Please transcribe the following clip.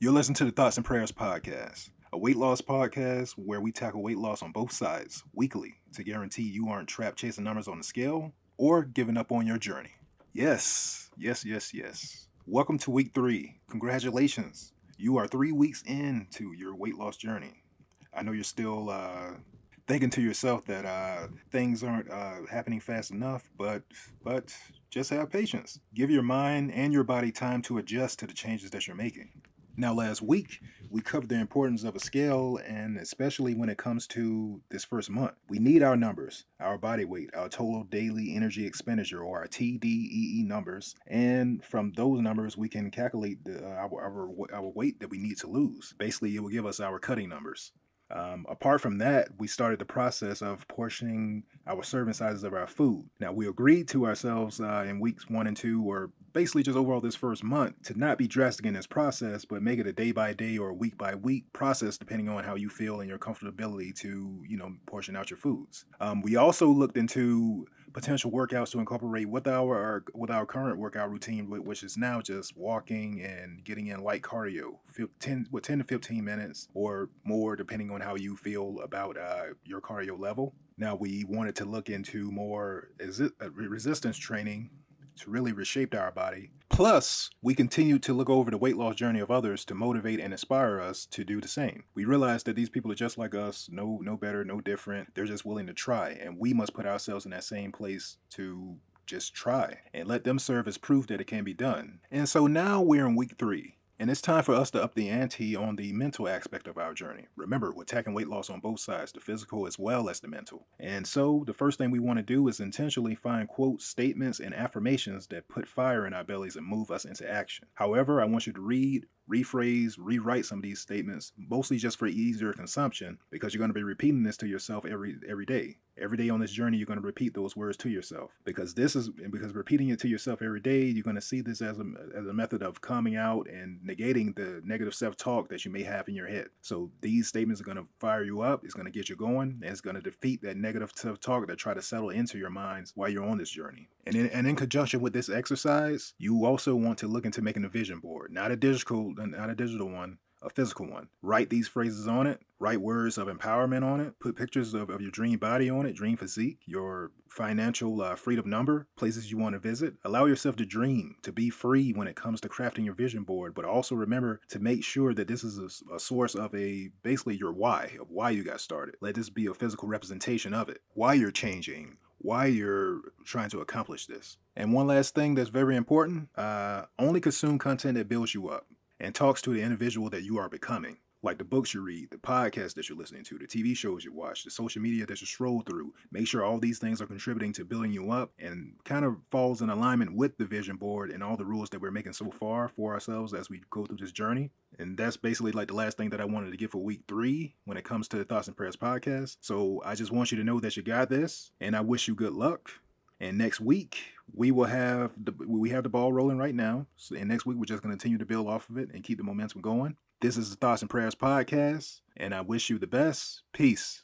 You'll listen to the Thoughts and Prayers podcast, a weight loss podcast where we tackle weight loss on both sides weekly to guarantee you aren't trapped chasing numbers on the scale or giving up on your journey. Yes. Welcome to week 3. Congratulations. You are 3 weeks into your weight loss journey. I know you're still thinking to yourself that things aren't happening fast enough, but just have patience. Give your mind and your body time to adjust to the changes that you're making. Now, last week, we covered the importance of a scale, and especially when it comes to this first month. We need our numbers, our body weight, our total daily energy expenditure, or our TDEE numbers. And from those numbers, we can calculate our weight that we need to lose. Basically, it will give us our cutting numbers. Apart from that, we started the process of portioning our serving sizes of our food. Now, we agreed to ourselves in weeks 1 and 2, or basically just overall this first month, to not be drastic in this process, but make it a day by day or week by week process, depending on how you feel and your comfortability to, portion out your foods. We also looked into potential workouts to incorporate with our current workout routine, which is now just walking and getting in light cardio, 10 to 15 minutes or more, depending on how you feel about your cardio level. Now we wanted to look into more resistance training to really reshape our body. Plus, we continue to look over the weight loss journey of others to motivate and inspire us to do the same. We realize that these people are just like us, no better, no different. They're just willing to try, and we must put ourselves in that same place to just try and let them serve as proof that it can be done. And so now we're in week 3. And it's time for us to up the ante on the mental aspect of our journey. Remember, we're attacking weight loss on both sides, the physical as well as the mental. And so, the first thing we want to do is intentionally find quotes, statements, and affirmations that put fire in our bellies and move us into action. However, I want you to read, rephrase, rewrite some of these statements, mostly just for easier consumption, because you're going to be repeating this to yourself every day. Every day on this journey, you're going to repeat those words to yourself, because repeating it to yourself every day, you're going to see this as a method of calming out and negating the negative self-talk that you may have in your head. So these statements are going to fire you up. It's going to get you going, and it's going to defeat that negative self-talk that try to settle into your minds while you're on this journey. And in conjunction with this exercise, you also want to look into making a vision board, not a digital one, a physical one. Write these phrases on it, write words of empowerment on it, put pictures of your dream body on it, dream physique, your financial freedom number, places you want to visit. Allow yourself to dream, to be free when it comes to crafting your vision board, but also remember to make sure that this is a source of basically your why, of why you got started. Let this be a physical representation of it, why you're changing, why you're trying to accomplish this. And one last thing that's very important, only consume content that builds you up and talks to the individual that you are becoming. Like the books you read, the podcasts that you're listening to, the TV shows you watch, the social media that you scroll through. Make sure all these things are contributing to building you up and kind of falls in alignment with the vision board and all the rules that we're making so far for ourselves as we go through this journey. And that's basically like the last thing that I wanted to give for week 3 when it comes to the Thoughts and Prayers podcast. So I just want you to know that you got this, and I wish you good luck. And next week we have the ball rolling right now. So, and next week we're just going to continue to build off of it and keep the momentum going. This is the Thoughts and Prayers podcast, and I wish you the best. Peace.